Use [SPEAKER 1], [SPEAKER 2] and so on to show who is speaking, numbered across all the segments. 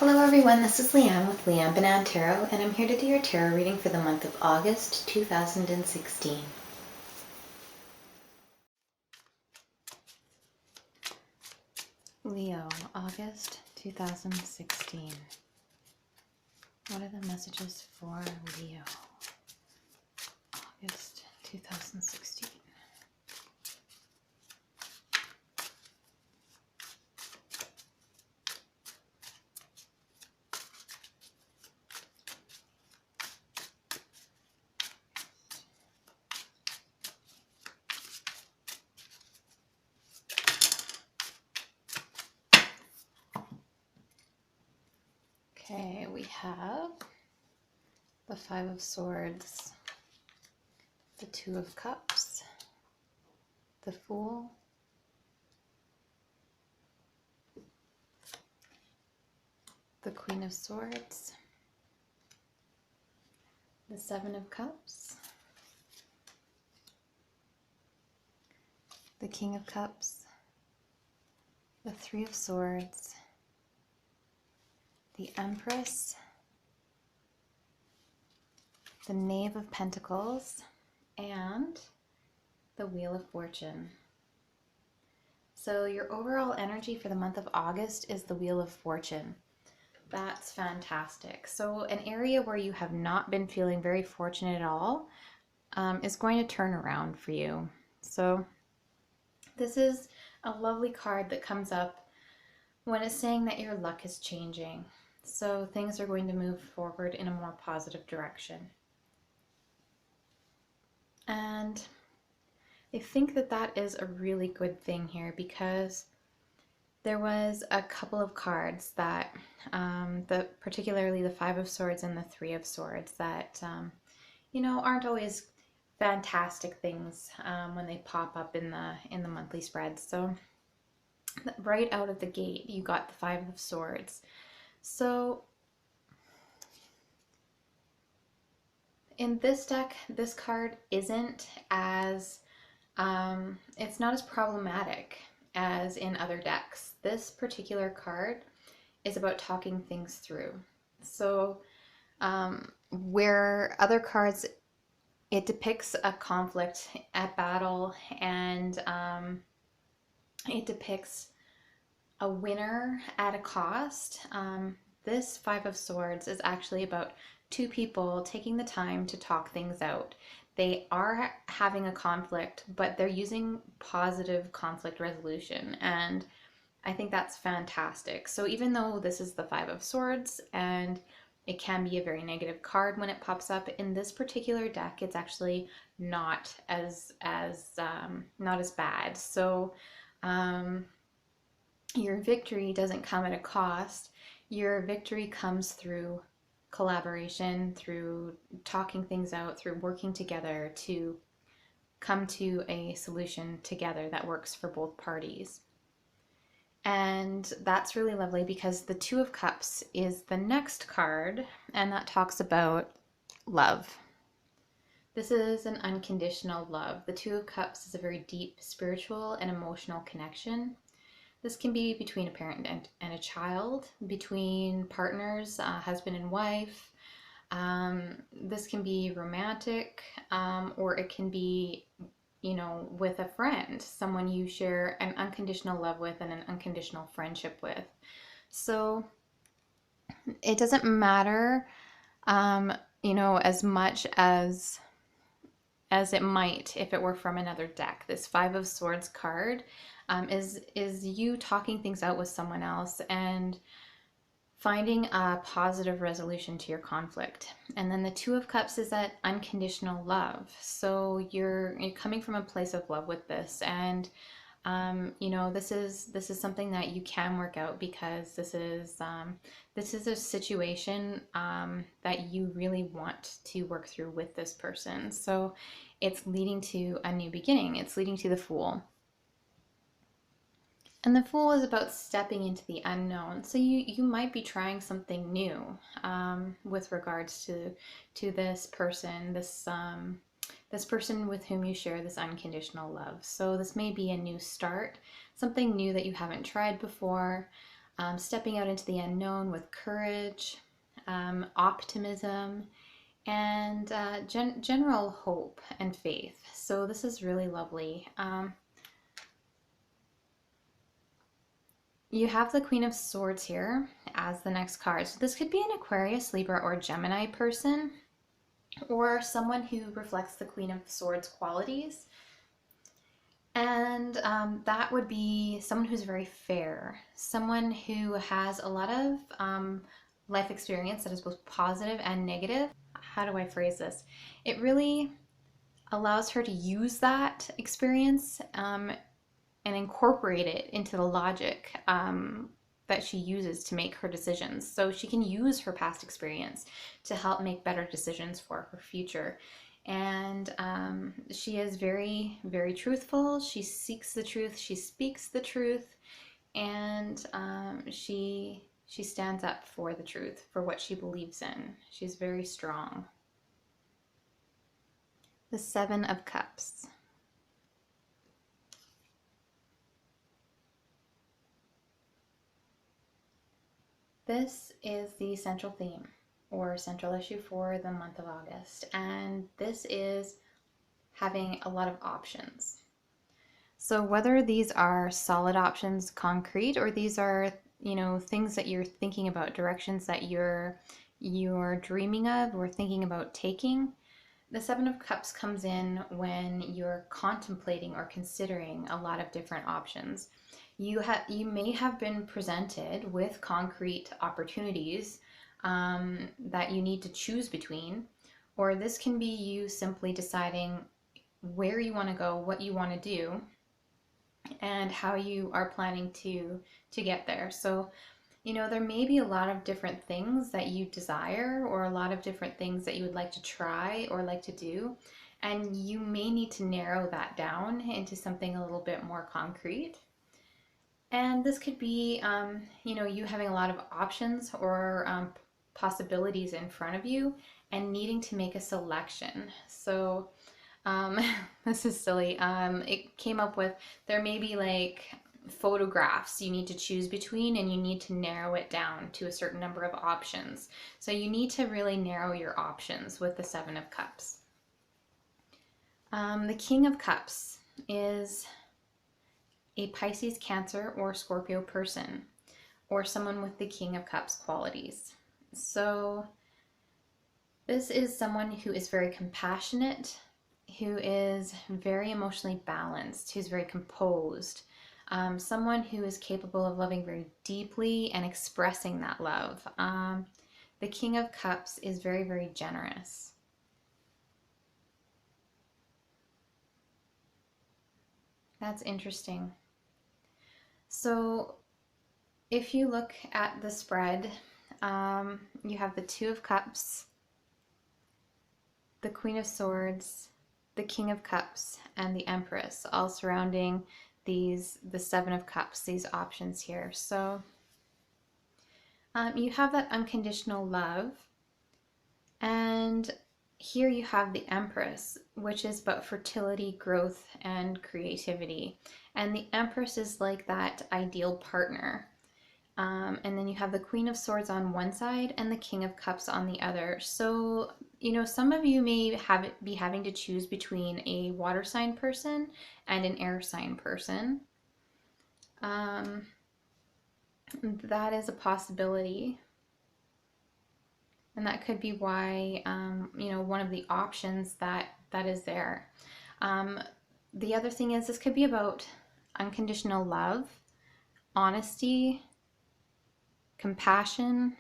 [SPEAKER 1] Hello everyone, this is Leanne with Leanne Banan Tarot, and I'm here to do your tarot reading for the month of August 2016. Leo, August 2016. What are the messages for Leo? August 2016. Okay, we have the Five of Swords, the Two of Cups, the Fool, the Queen of Swords, the Seven of Cups, the King of Cups, the Three of Swords, the Empress, the Knave of Pentacles, and the Wheel of Fortune. So your overall energy for the month of August is the Wheel of Fortune. That's fantastic. So an area where you have not been feeling very fortunate at all is going to turn around for you. So this is a lovely card that comes up when it's saying that your luck is changing. So things are going to move forward in a more positive direction. And I think that that is a really good thing here, because there was a couple of cards that, particularly the Five of Swords and the Three of Swords, that, aren't always fantastic things when they pop up in the monthly spreads. So right out of the gate, you got the Five of Swords. So in this deck, this card isn't as, it's not as problematic as in other decks. This particular card is about talking things through. So where other cards, it depicts a conflict, a battle, and it depicts a winner at a cost. This Five of Swords is actually about two people taking the time to talk things out. They are having a conflict, but they're using positive conflict resolution, and I think that's fantastic. So even though this is the Five of Swords and it can be a very negative card when it pops up, in this particular deck it's actually not as bad. So your victory doesn't come at a cost. Your victory comes through collaboration, through talking things out, through working together to come to a solution together that works for both parties. And that's really lovely, because the Two of Cups is the next card, and that talks about love. This is an unconditional love. The Two of Cups is a very deep spiritual and emotional connection. This can be between a parent and a child, between partners, husband and wife. This can be romantic, or it can be, with a friend, someone you share an unconditional love with and an unconditional friendship with. So it doesn't matter, as much as it might if it were from another deck. This Five of Swords card is you talking things out with someone else and finding a positive resolution to your conflict. And then the Two of Cups is that unconditional love. So you're coming from a place of love with this, and this is something that you can work out, because this is a situation that you really want to work through with this person. So it's leading to a new beginning. It's leading to the Fool. And the Fool is about stepping into the unknown. So you might be trying something new with regards to this person, this person with whom you share this unconditional love. So this may be a new start, something new that you haven't tried before. stepping out into the unknown with courage, optimism, and general hope and faith. So this is really lovely. You have the Queen of Swords here as the next card. So this could be an Aquarius, Libra, or Gemini person, or someone who reflects the Queen of Swords qualities. And that would be someone who's very fair, someone who has a lot of life experience that is both positive and negative. How do I phrase this? It really allows her to use that experience and incorporate it into the logic that she uses to make her decisions. So she can use her past experience to help make better decisions for her future. And she is very, very truthful. She seeks the truth. She speaks the truth. And she stands up for the truth, for what she believes in. She's very strong. The Seven of Cups. This is the central theme or central issue for the month of August, and this is having a lot of options. So whether these are solid options, concrete, or these are, things that you're thinking about, directions that you're dreaming of or thinking about taking, the Seven of Cups comes in when you're contemplating or considering a lot of different options. You may have been presented with concrete opportunities that you need to choose between, or this can be you simply deciding where you want to go, what you want to do, and how you are planning to get there. So, there may be a lot of different things that you desire, or a lot of different things that you would like to try or like to do, and you may need to narrow that down into something a little bit more concrete. And this could be, you having a lot of options or possibilities in front of you and needing to make a selection. So this is silly. It came up with, there may be like photographs you need to choose between, and you need to narrow it down to a certain number of options. So you need to really narrow your options with the Seven of Cups. The King of Cups is a Pisces, Cancer, or Scorpio person, or someone with the King of Cups qualities. So this is someone who is very compassionate, who is very emotionally balanced, who's very composed, someone who is capable of loving very deeply and expressing that love. The King of Cups is very, very generous. That's interesting. So if you look at the spread, you have the Two of Cups, the Queen of Swords, the King of Cups, and the Empress, all surrounding the Seven of Cups, these options here. So you have that unconditional love, and here you have the Empress, which is about fertility, growth, and creativity. And the Empress is like that ideal partner. And then you have the Queen of Swords on one side and the King of Cups on the other. So, some of you may be having to choose between a water sign person and an air sign person. That is a possibility. And that could be why, one of the options that is there. The other thing is, this could be about unconditional love, honesty, compassion,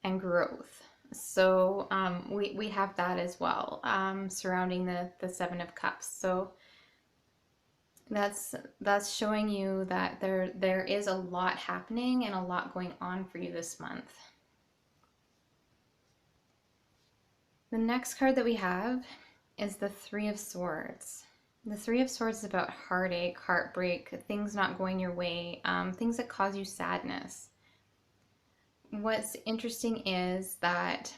[SPEAKER 1] and growth. So we have that as well, surrounding the Seven of Cups. So that's showing you that there is a lot happening and a lot going on for you this month. The next card that we have is the Three of Swords. The Three of Swords is about heartache, heartbreak, things not going your way, things that cause you sadness. What's interesting is that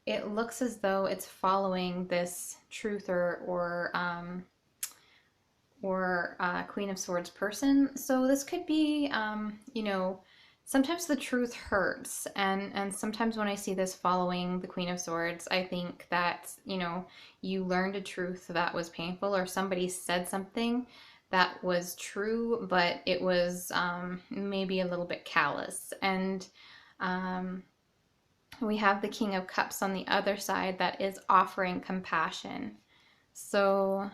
[SPEAKER 1] it looks as though it's following this truth or or Queen of Swords person. So this could be, you know, sometimes the truth hurts, and sometimes when I see this following the Queen of Swords, I think that, you know, you learned a truth that was painful, or somebody said something that was true, but it was maybe a little bit callous. And um, we have the King of Cups on the other side that is offering compassion. So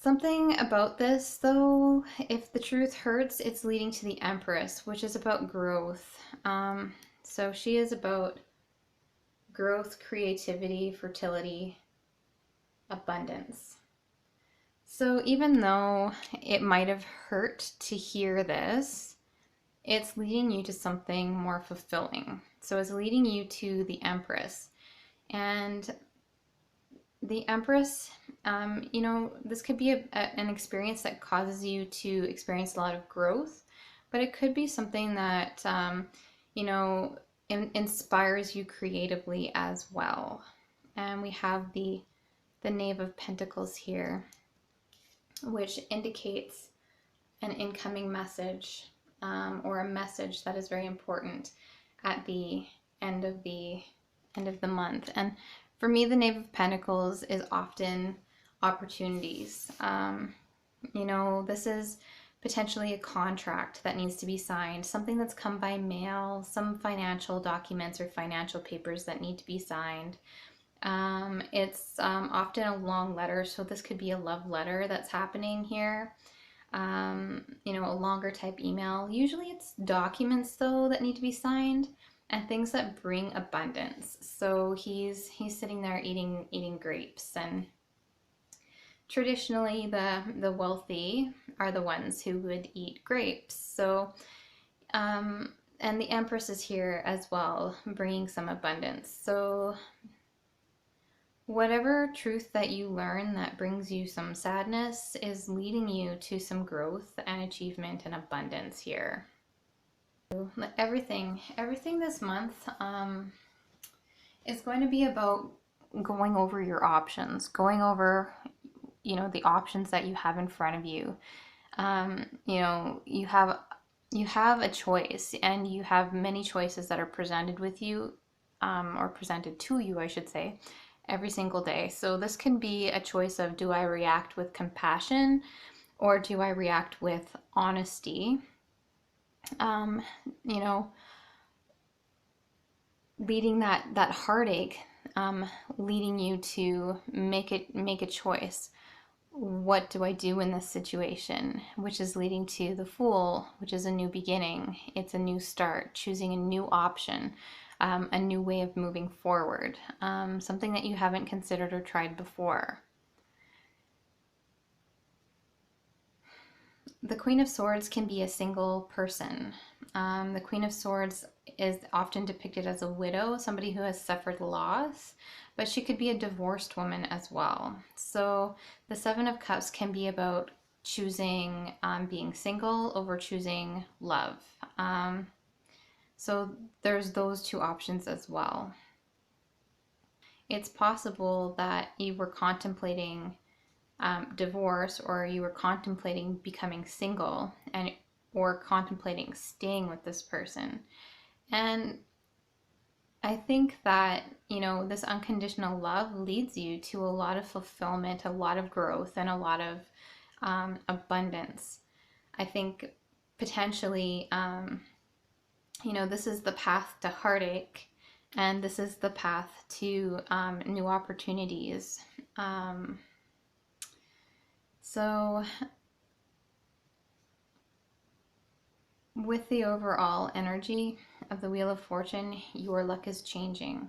[SPEAKER 1] something about this, though, if the truth hurts, it's leading to the Empress, which is about growth. So she is about growth, creativity, fertility, abundance. So even though it might have hurt to hear this, it's leading you to something more fulfilling. So it's leading you to the Empress. And the Empress, you know, this could be an experience that causes you to experience a lot of growth, but it could be something that, you know, inspires you creatively as well. And we have the Knave of Pentacles here, which indicates an incoming message, or a message that is very important at the end of the month. And for me, the Knave of Pentacles is often opportunities. You know, this is potentially a contract that needs to be signed, something that's come by mail, some financial documents or financial papers that need to be signed. It's often a long letter, so this could be a love letter that's happening here. You know, a longer type email. Usually it's documents, though, that need to be signed, and things that bring abundance. So he's sitting there eating grapes, and traditionally the wealthy are the ones who would eat grapes. So and the Empress is here as well, bringing some abundance. So whatever truth that you learn that brings you some sadness is leading you to some growth and achievement and abundance here. Everything this month is going to be about going over your options, going over, you know, the options that you have in front of you. You know, you have a choice, and you have many choices that are presented with you, or presented to you, I should say, every single day. So this can be a choice of, do I react with compassion or do I react with honesty? You know, leading that heartache, leading you to make a choice. What do I do in this situation? Which is leading to the Fool, which is a new beginning. It's a new start, choosing a new option, a new way of moving forward, something that you haven't considered or tried before. The Queen of Swords can be a single person. The Queen of Swords is often depicted as a widow, somebody who has suffered loss, but she could be a divorced woman as well. So the Seven of Cups can be about choosing being single over choosing love. So there's those two options as well. It's possible that you were contemplating divorce, or you were contemplating becoming single, and or contemplating staying with this person. And I think that, you know, this unconditional love leads you to a lot of fulfillment, a lot of growth, and a lot of abundance. I think potentially, you know, this is the path to heartache, and this is the path to new opportunities. So with the overall energy of the Wheel of Fortune, your luck is changing.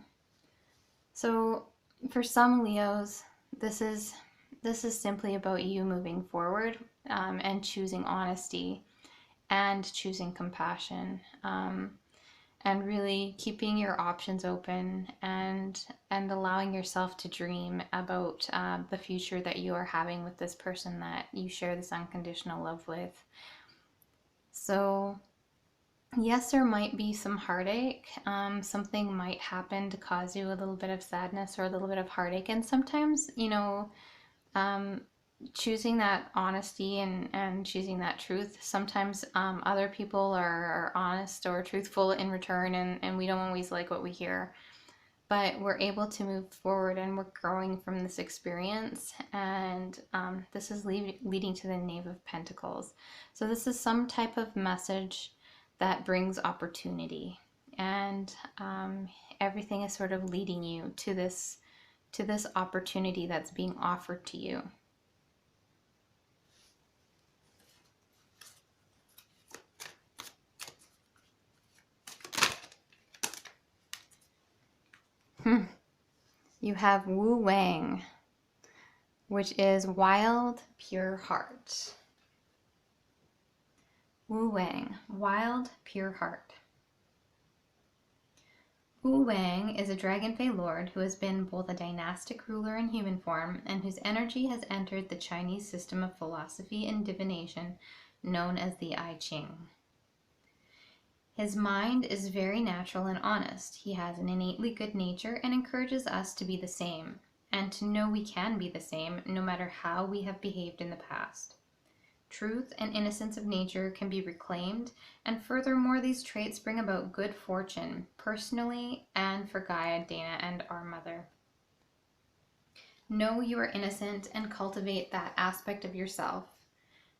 [SPEAKER 1] So for some Leos, this is simply about you moving forward, and choosing honesty and choosing compassion, and really keeping your options open, and allowing yourself to dream about the future that you are having with this person that you share this unconditional love with. So yes, there might be some heartache. Something might happen to cause you a little bit of sadness or a little bit of heartache. And sometimes, you know, choosing that honesty and choosing that truth. Sometimes other people are honest or truthful in return, and we don't always like what we hear. But we're able to move forward and we're growing from this experience. And this is leading to the Knave of Pentacles. So this is some type of message that brings opportunity. And everything is sort of leading you to this opportunity that's being offered to you. You have Wu Wang, which is wild, pure heart. Wu Wang, wild, pure heart. Wu Wang is a Dragon Fae lord who has been both a dynastic ruler in human form and whose energy has entered the Chinese system of philosophy and divination known as the I Ching. His mind is very natural and honest. He has an innately good nature and encourages us to be the same, and to know we can be the same no matter how we have behaved in the past. Truth and innocence of nature can be reclaimed, and furthermore, these traits bring about good fortune, personally and for Gaia, Dana, and our mother. Know you are innocent and cultivate that aspect of yourself.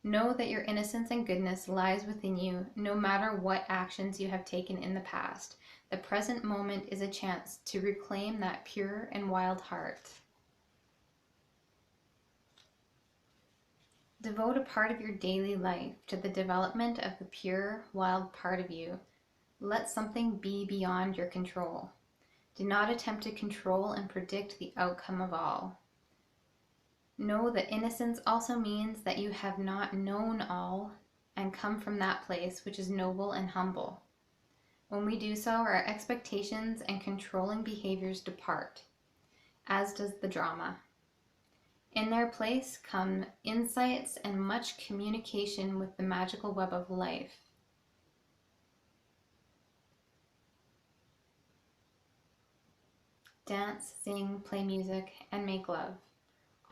[SPEAKER 1] Know that your innocence and goodness lies within you, no matter what actions you have taken in the past. The present moment is a chance to reclaim that pure and wild heart. Devote a part of your daily life to the development of the pure, wild part of you. Let something be beyond your control. Do not attempt to control and predict the outcome of all. Know that innocence also means that you have not known all and come from that place which is noble and humble. When we do so, our expectations and controlling behaviors depart, as does the drama. In their place come insights and much communication with the magical web of life. Dance, sing, play music, and make love.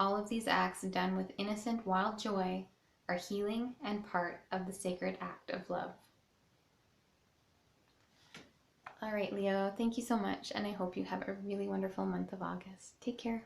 [SPEAKER 1] All of these acts done with innocent, wild joy are healing and part of the sacred act of love. All right, Leo, thank you so much, and I hope you have a really wonderful month of August. Take care.